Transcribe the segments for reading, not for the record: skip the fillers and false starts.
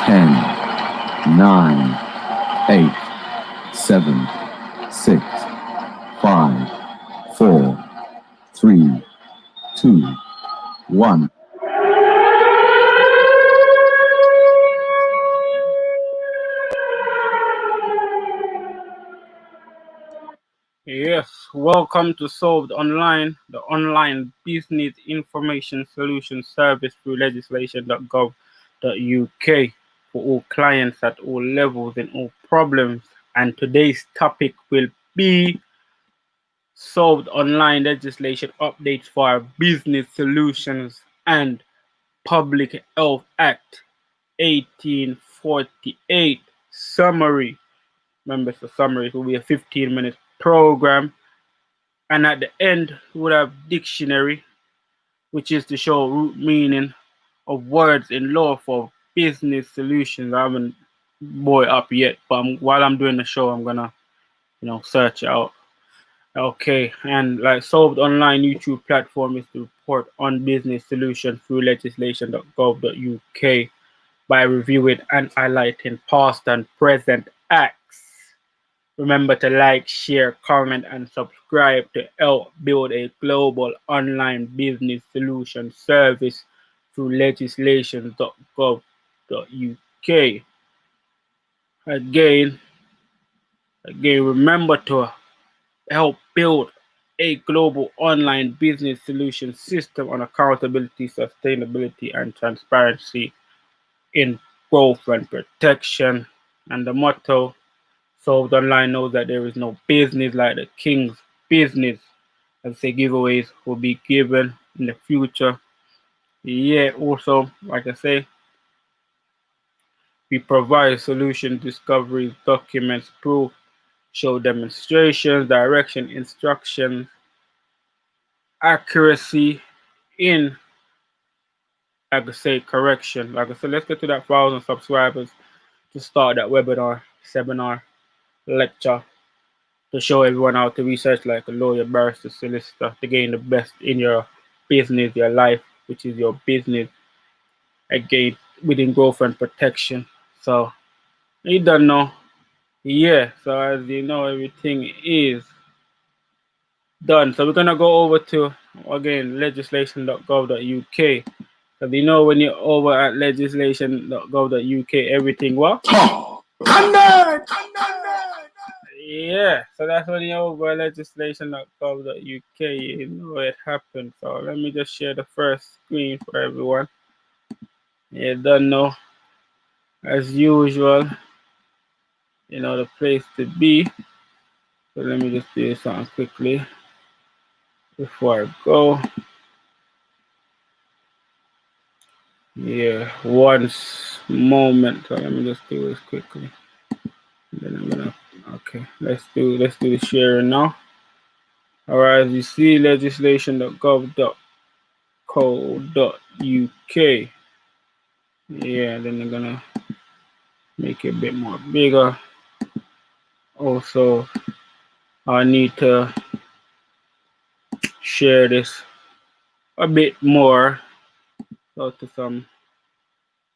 10, 9, 8, 7, 6, 5, 4, 3, 2, 1. Yes, welcome to Solved Online, the online business information solution service through legislation.gov.uk for all clients at all levels and all problems. And today's topic will be Solved Online legislation updates for our business solutions and Public Health Act 1848 summary. Remember, the summary will be a 15-minute program. And at the end, we would have dictionary, which is to show root meaning of words in law for business solutions. I haven't brought it up yet, but while I'm doing the show, I'm gonna, search it out. Okay, and like Solved Online YouTube platform is to report on business solutions through legislation.gov.uk by reviewing and highlighting past and present acts. Remember to like, share, comment, and subscribe to help build a global online business solution service through legislation.gov.uk. Again, remember to help build a global online business solution system on accountability, sustainability, and transparency in growth and protection. And the motto Solved Online knows that there is no business like the king's business. As say giveaways will be given in the future. Yeah, also, like I say, we provide solution discoveries, documents, proof, show demonstrations, direction, instructions, accuracy in, like I say, correction. Like I said, let's get to that 1,000 subscribers to start that webinar, seminar, lecture, to show everyone how to research like a lawyer, barrister, solicitor to gain the best in your business, your life, which is your business, again, within growth and protection. So, you don't know. Yeah, so as you know, everything is done. So, we're going to go over to, again, legislation.gov.uk. Because you know, when you're over at legislation.gov.uk, everything what? Yeah, so that's when you're over legislation.gov.uk, you know it happened. So let me just share the first screen for everyone. You don't know, as usual, the place to be. So let me just do something quickly before I go. Yeah, once moment. So let me just do this quickly. Then I'm gonna okay, let's do the sharing now. Alright, as you see, legislation.gov.co.uk. Yeah, then I'm gonna make it a bit more bigger. Also, I need to share this a bit more out to some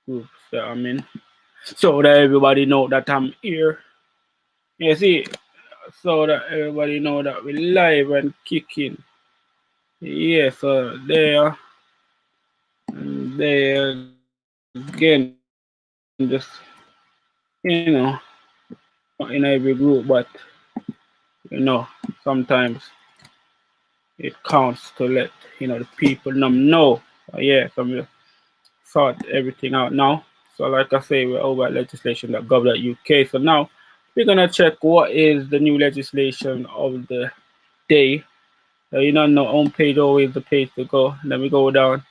groups that I'm in, so that everybody know that I'm here. You see, so that everybody know that we're live and kicking. Yeah, so there and there again, just not in every group, but sometimes it counts to let the people know. Yeah, so I'm sort everything out now. So like I say, we're over at legislation.gov.uk. So now we're gonna check what is the new legislation of the day. So home page always the page to go. Then we go down.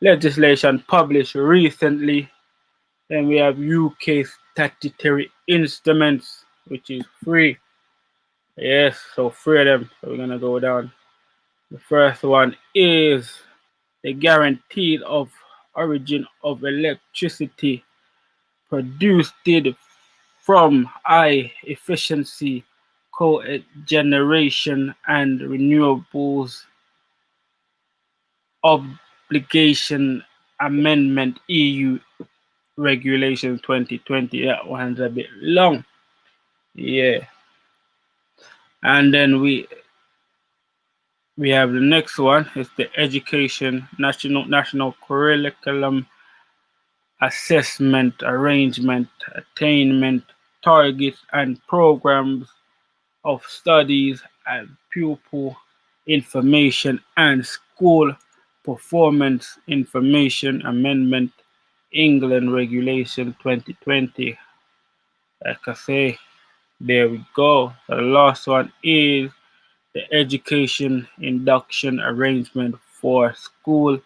Legislation published recently. Then we have UK statutory instruments, which is free. Yes, so three of them. So we're gonna go down. The first one is the guaranteed of origin of electricity produced from high efficiency cogeneration and renewables obligation amendment EU Regulation 2020. That one's a bit long. Yeah. And then we have the next one. It's the Education National Curriculum Assessment Arrangement, Attainment, Targets and Programs of Studies and Pupil Information and School Performance Information Amendment, England Regulation 2020. Like I say, there we go. The last one is the Education Induction Arrangement for School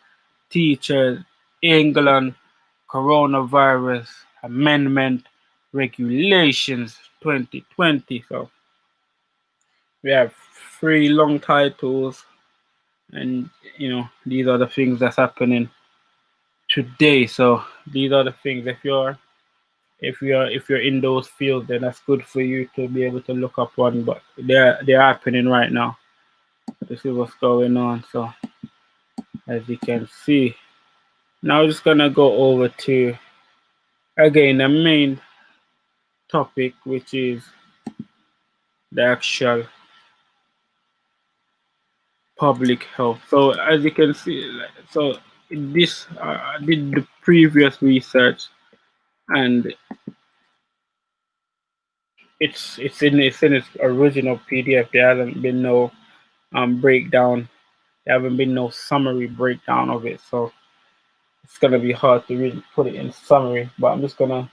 Teachers, England Coronavirus Amendment Regulations 2020. So we have three long titles, and these are the things that's happening today. So these are the things. If you're in those fields, then that's good for you to be able to look up one. But they're happening right now. This is what's going on. So as you can see, now I'm just gonna go over to again the main topic, which is the actual public health. So as you can see, so this I did the previous research, and it's in its original PDF. There hasn't been no breakdown. There haven't been no summary breakdown of it. So it's gonna be hard to really put it in summary. But I'm just gonna,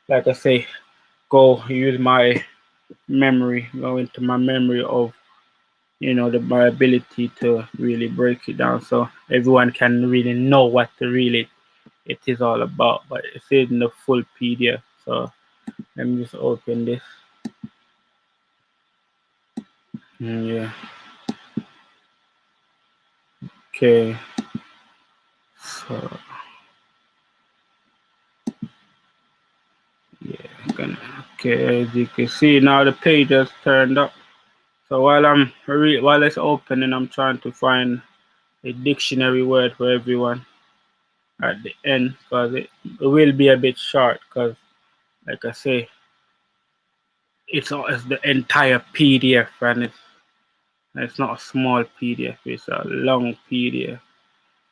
like I say, go use my memory, go into my memory of my ability to really break it down, so everyone can really know what it is all about. But it's in the full PDF. So let me just open this. Yeah. Okay. So yeah, okay, as you can see now the page has turned up. So while it's opening, I'm trying to find a dictionary word for everyone at the end, because it will be a bit short, because like I say, it's the entire PDF, and it's not a small PDF, it's a long PDF.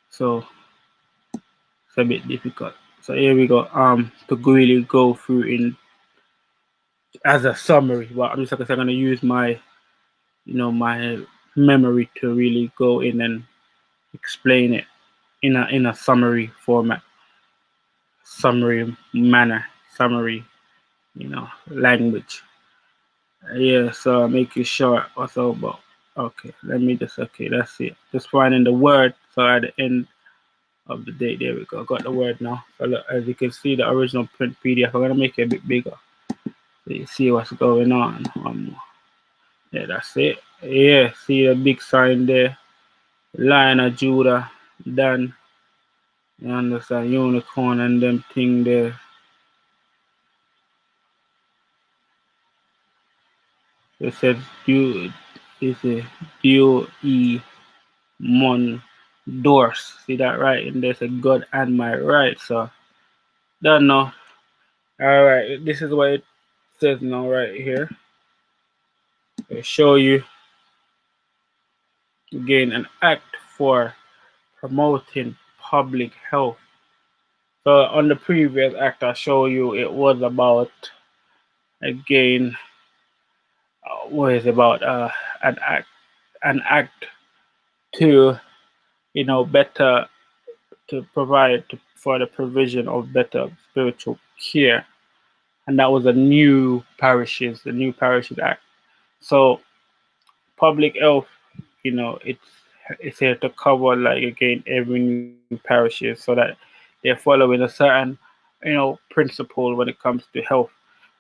So it's a bit difficult. So here we go. To really go through in as a summary. Well, I'm just gonna use my my memory to really go in and explain it in a summary format, summary manner, summary language. Yeah, so make it short also, but okay, that's it. Just finding the word. So at the end of the day, there we go. Got the word now. So look, as you can see, the original print PDF, I'm gonna make it a bit bigger so you see what's going on. One more. Yeah, that's it. Yeah, see the big sign there, Lion of Judah, done. You understand, unicorn and them thing there. It says it's a DOE Mon Dors. See that right? And there's a God and my right. So don't know. Alright, this is what it says now right here. I'll show you again an act for promoting public health. So on the previous act I show you, it was about again what is about an act to better to provide for the provision of better spiritual care, and that was the New Parishes Act. So public health, it's here to cover, like, again, every new parishes, so that they're following a certain principle when it comes to health.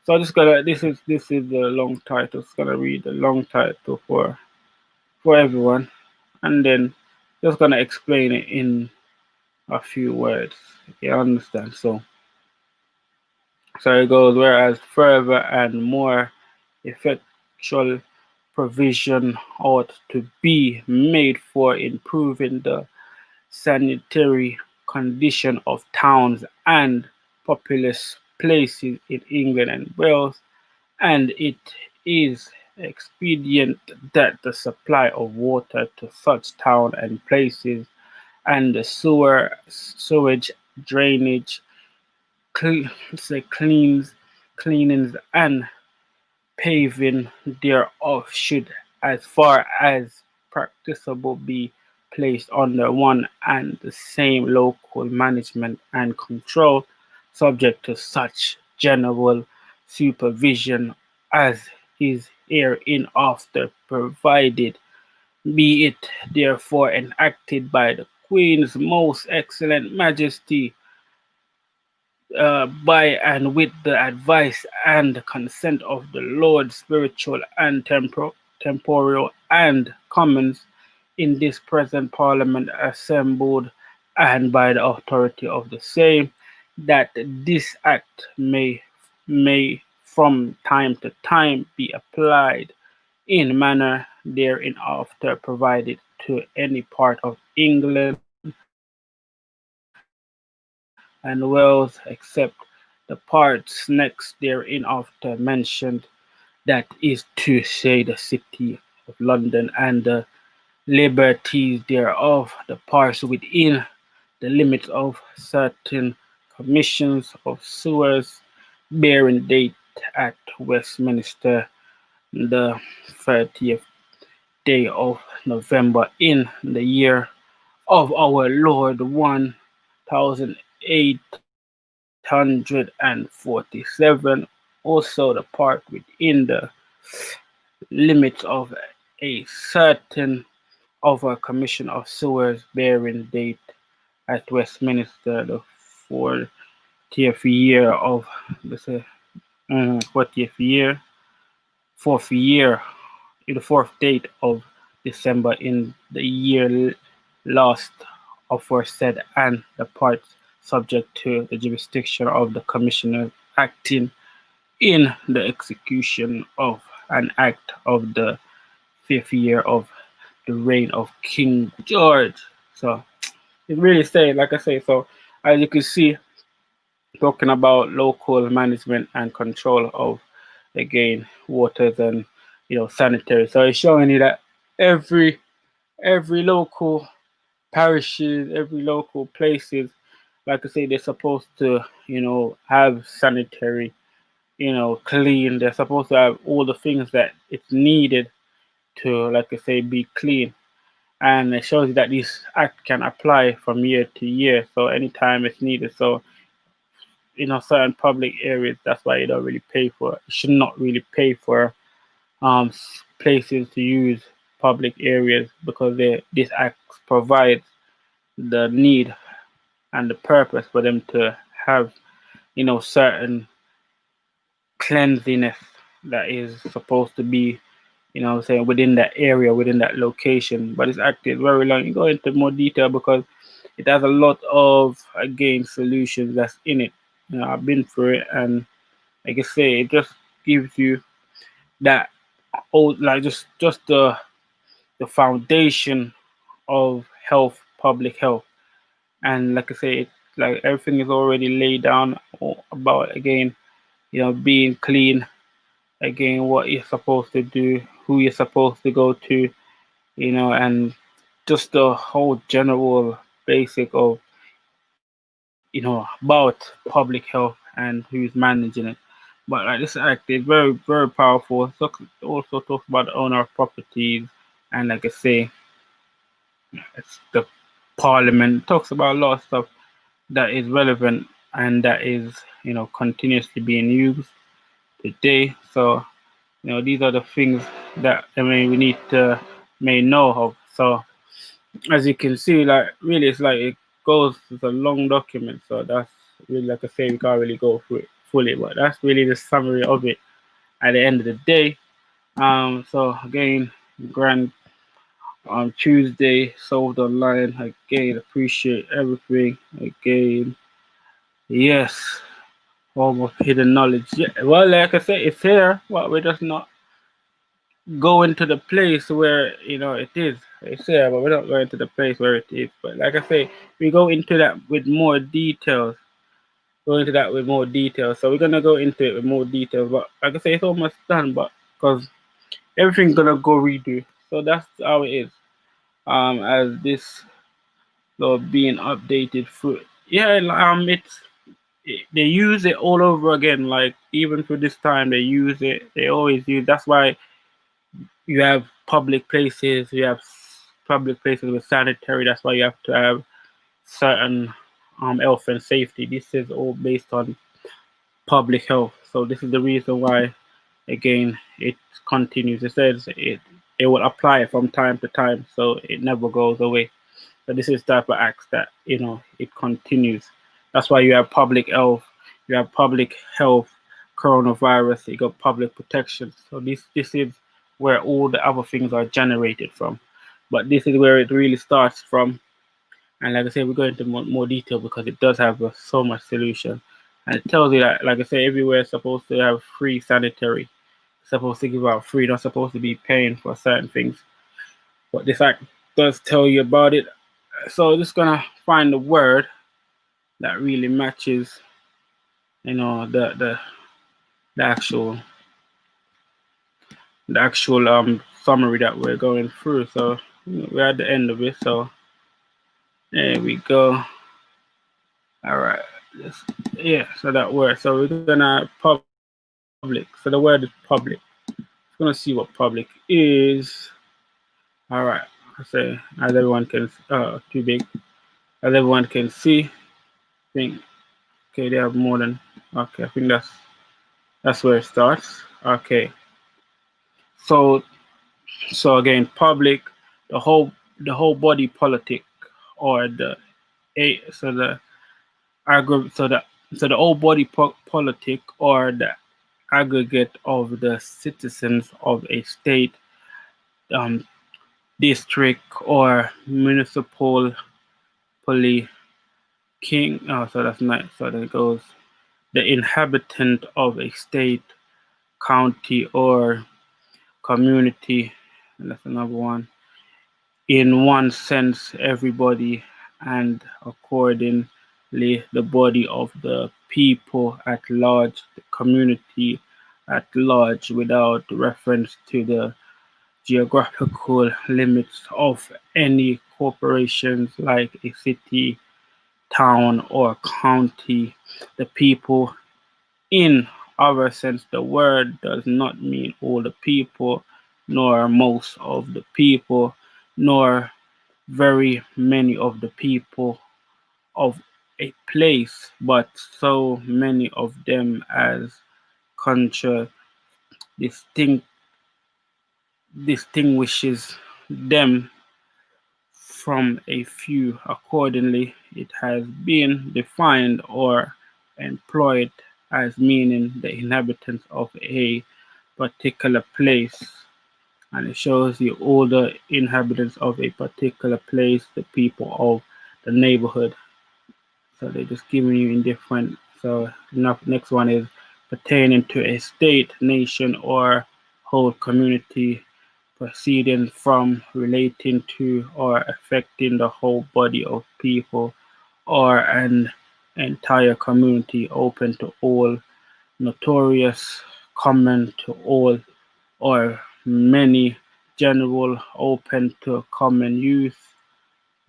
So I'm just gonna this is the long title. It's gonna read the long title for everyone, and then just gonna explain it in a few words. You understand? So it goes, whereas further and more effectual provision ought to be made for improving the sanitary condition of towns and populous places in England and Wales, and it is expedient that the supply of water to such towns and places and the sewage, drainage, say cleanings, and paving thereof should, as far as practicable, be placed under one and the same local management and control, subject to such general supervision as is hereinafter provided. Be it therefore enacted by the Queen's most excellent Majesty, by and with the advice and consent of the Lord spiritual and temporal and commons in this present Parliament assembled, and by the authority of the same, that this act may from time to time be applied in manner hereinafter provided to any part of England and Wales, except the parts next hereinafter mentioned, that is to say, the city of London and the liberties thereof, the parts within the limits of certain commissions of sewers, bearing date at Westminster the 30th day of November in the year of our Lord 1847, also the part within the limits of a certain of a commission of sewers bearing date at Westminster the 40th year of the 40th year, fourth year, the fourth date of December in the year last aforesaid, and the parts subject to the jurisdiction of the commissioner acting in the execution of an act of the fifth year of the reign of King George. So it really say, like I say, so as you can see, talking about local management and control of, again, waters and sanitary. So it's showing you that every local parishes, every local places, like I say, they're supposed to have sanitary, clean. They're supposed to have all the things that it's needed to, like I say, be clean. And it shows you that this act can apply from year to year, so anytime it's needed. So certain public areas, that's why you don't really pay for it. You should not really pay for places to use public areas, because this act provides the need and the purpose for them to have certain cleanliness that is supposed to be saying within that area, within that location. But it's acted very long. You go into more detail because it has a lot of, again, solutions that's in it. I've been through it, and like I say, it just gives you that old, like just the foundation of health, public health. And like I say, it's like everything is already laid down about, again, being clean, again, what you're supposed to do, who you're supposed to go to, and just the whole general basic of about public health and who's managing it. But like this act is very, very powerful. So also talks about the owner of properties, and like I say, it's the parliament. Talks about a lot of stuff that is relevant and that is continuously being used today. So these are the things that we need to may know of. So as you can see, like really, it's like it goes. It's a long document, so that's really, like I say, we can't really go through it fully, but that's really the summary of it at the end of the day. So again, grand Tuesday, sold online. Again, appreciate everything. Again, yes, almost hidden knowledge. Yeah, well, like I say, it's here, but we're just not going to the place where it is. It's there, but we're not going to the place where it is. But like I say, we go into that with more details go into that with more detail. So we're gonna go into it with more detail. But like I say, it's almost done. But because everything's gonna go redo, so that's how it is. As this being updated through, yeah, they use it all over again. Like even for this time, they use it. They always use. That's why you have public places. You have public places with sanitary. That's why you have to have certain health and safety. This is all based on public health. So this is the reason why, again, it continues. It says it will apply from time to time, so it never goes away. So this is type of acts that it continues. That's why you have public health, you have public health, coronavirus, you got public protection. So this is where all the other things are generated from. But this is where it really starts from. And like I said, we're going into more detail because it does have so much solution. And it tells you that, like I say, everywhere is supposed to have free sanitary. It's supposed to give out free, not supposed to be paying for certain things. But this act does tell you about it. So just gonna find the word that really matches, the actual summary that we're going through. So we're at the end of it. So there we go. All right. Yeah, so that word. So we're gonna public. So the word is public. We're gonna see what public is. All right. I say as everyone can too big. As everyone can see. I think okay, they have more than okay. I think that's where it starts. Okay. So again, public, the whole body politic, or the whole body politic, or the aggregate of the citizens of a state, um, district, or municipal king. Oh, so that's nice. So that goes the inhabitant of a state, county, or community. And that's another one. In one sense, everybody, and accordingly, the body of the people at large, the community at large, without reference to the geographical limits of any corporations like a city, town, or county. The people, in our sense, the word does not mean all the people, nor most of the people, nor very many of the people of a place, but so many of them as culture distinguishes them from a few. Accordingly, it has been defined or employed as meaning the inhabitants of a particular place. And it shows you all the inhabitants of a particular place, the people of the neighborhood. So they're just giving you in different. So next one is pertaining to a state, nation, or whole community, proceeding from, relating to, or affecting the whole body of people, or an entire community, open to all, notorious, common to all, or many, general, open to common use.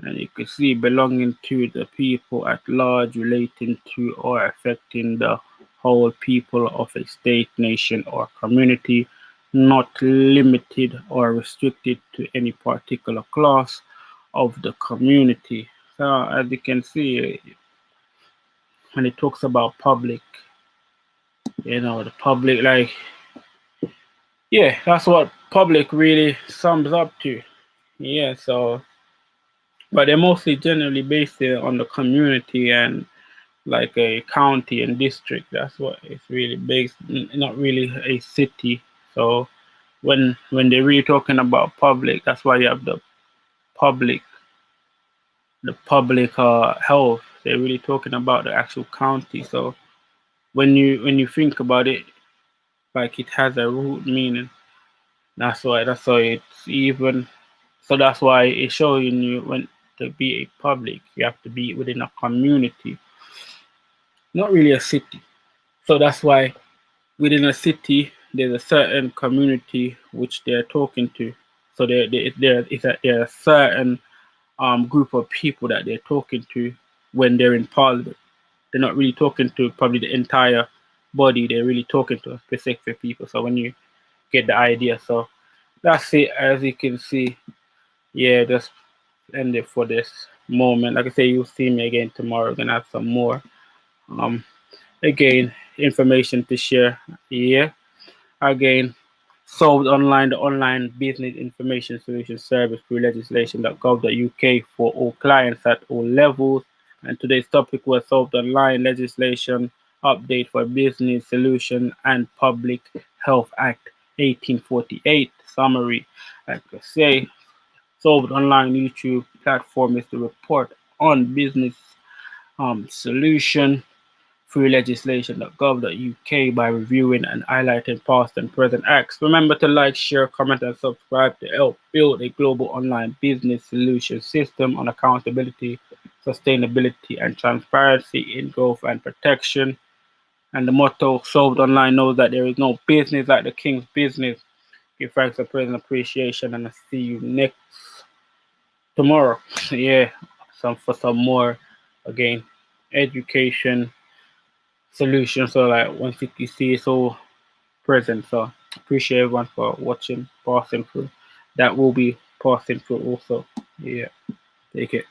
And you can see belonging to the people at large, relating to or affecting the whole people of a state, nation, or community, not limited or restricted to any particular class of the community. So as you can see, when it talks about public, the public, like, yeah, that's what public really sums up to. Yeah, so, but they're mostly generally based on the community and like a county and district. That's what it's really based, not really a city. So when they're really talking about public, that's why you have public, the public health. They're really talking about the actual county. So when you think about it, like it has a root meaning. That's why it's even. So that's why it's showing you when to be a public, you have to be within a community. not really a city. So that's why within a city there's a certain community which they're talking to. So there are a certain group of people that they're talking to when they're in parliament. They're not really talking to probably the entire body. They're really talking to specific people. So when you get the idea, so that's it. As you can see, yeah, just end it for this moment. Like I say, you'll see me again tomorrow. We're gonna have some more um again information to share. Yeah, again, solved online, the online business information solution service through legislation.gov.uk for all clients at all levels. And today's topic was solved online legislation update for business solution and public health act 1848 summary. Like I say, solved online YouTube platform is the report on business solution through legislation.gov.uk by reviewing and highlighting past and present acts. Remember to like, share, comment, and subscribe to help build a global online business solution system on accountability, sustainability, and transparency in growth and protection. And the motto Solved Online knows that there is no business like the King's business. Give thanks and praise and appreciation, and I'll see you next tomorrow. Yeah, some more again education solution. So like 150C is all present. So appreciate everyone for watching, passing through. That will be passing through also. Yeah, take it.